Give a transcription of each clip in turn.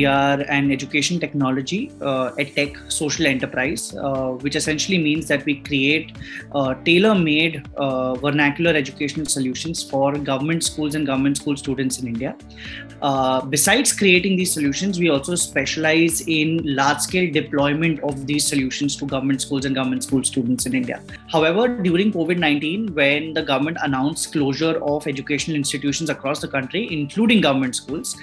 we are an education technology, edtech social enterprise, which essentially means that we create tailor-made vernacular educational solutions for government schools and government school students in India. Besides creating these solutions, we also specialize in large-scale deployment of these solutions to government schools and government school students in India. However, during COVID-19, when the government announced closure of educational institutions across the country, including government schools,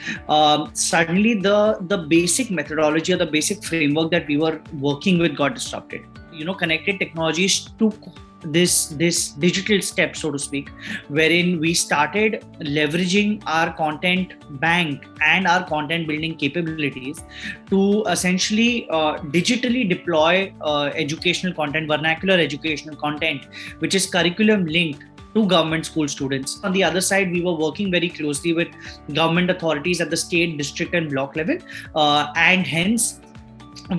suddenly the basic methodology or the basic framework that we were working with got disrupted. Connected technologies took this digital step, so to speak, wherein we started leveraging our content bank and our content building capabilities to essentially digitally deploy educational content, vernacular educational content, which is curriculum linked to government school students. On the other side, we were working very closely with government authorities at the state, district and block level, and hence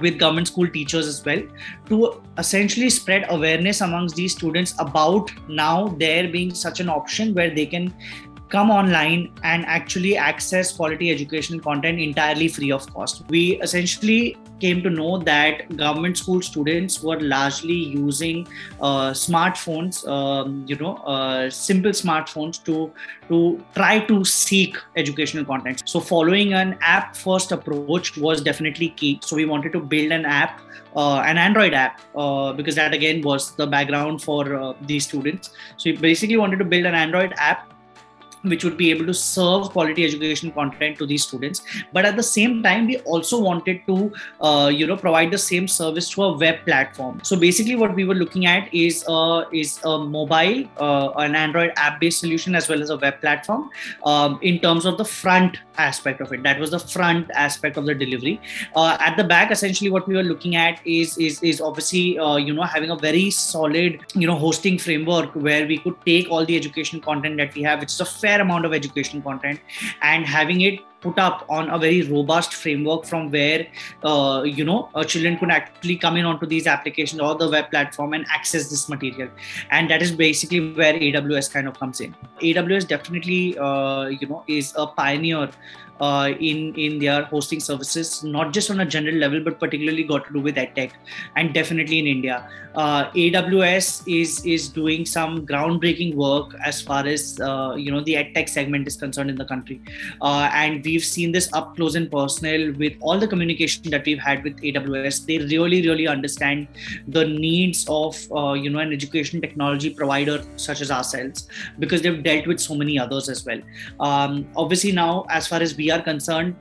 with government school teachers as well, to essentially spread awareness amongst these students about now there being such an option where they can come online and actually access quality educational content entirely free of cost. We essentially came to know that government school students were largely using smartphones, simple smartphones to try to seek educational content. So following an app first approach was definitely key. So we wanted to build an app, an Android app, because that again was the background for these students. So we basically wanted to build an Android app which would be able to serve quality education content to these students. But at the same time, we also wanted to, provide the same service to a web platform. So basically what we were looking at is a mobile, an Android app-based solution, as well as a web platform in terms of the front aspect of it. That was the front aspect of the delivery. At the back, essentially what we were looking at is obviously, having a very solid, hosting framework where we could take all the educational content that we have, which is a fair amount of educational content, and having it put up on a very robust framework from where children could actually come in onto these applications or the web platform and access this material. And that is basically where AWS kind of comes in. AWS definitely is a pioneer in their hosting services, not just on a general level, but particularly got to do with edtech, and definitely in India. AWS is doing some groundbreaking work as far as the edtech segment is concerned in the country, and we've seen this up close and personal with all the communication that we've had with AWS. They really understand the needs of an education technology provider such as ourselves, because they've dealt with so many others as well. Obviously now, as far as we are concerned,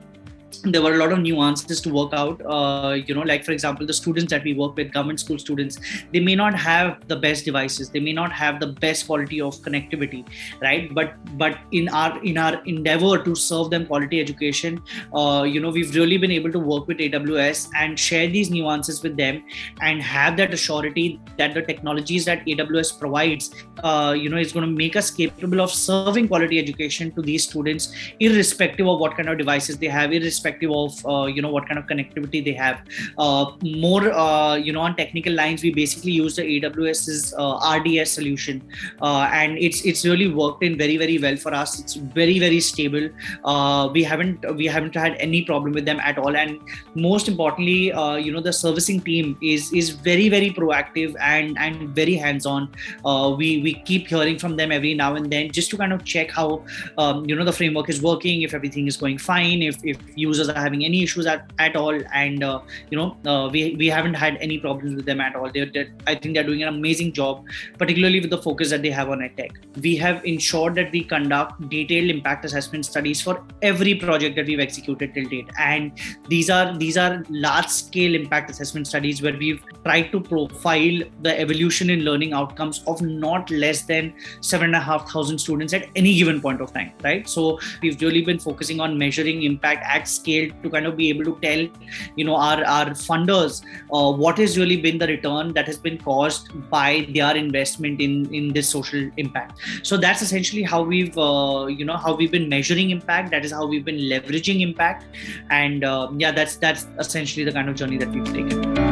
there were a lot of nuances to work out. Like for example, the students that we work with, government school students, they may not have the best devices, they may not have the best quality of connectivity, right? But in our endeavor to serve them quality education, we've really been able to work with AWS and share these nuances with them, and have that assurity that the technologies that AWS provides, is going to make us capable of serving quality education to these students, irrespective of what kind of devices they have, irrespective of what kind of connectivity they have. On technical lines, we basically use the AWS's RDS solution, and it's really worked in very well for us. It's very stable. We haven't had any problem with them at all, and most importantly, the servicing team is very proactive and very hands-on. We keep hearing from them every now and then, just to kind of check how the framework is working, if everything is going fine, if users are having any issues at all, and we haven't had any problems with them at all. I think they're doing an amazing job, particularly with the focus that they have on edtech. We have ensured that we conduct detailed impact assessment studies for every project that we've executed till date, and these are large-scale impact assessment studies where we've tried to profile the evolution in learning outcomes of not less than 7,500 students at any given point of time, right? So we've really been focusing on measuring impact at scale to kind of be able to tell our funders what has really been the return that has been caused by their investment in this social impact. So that's essentially how we've been measuring impact. That is how we've been leveraging impact, and that's essentially the kind of journey that we've taken.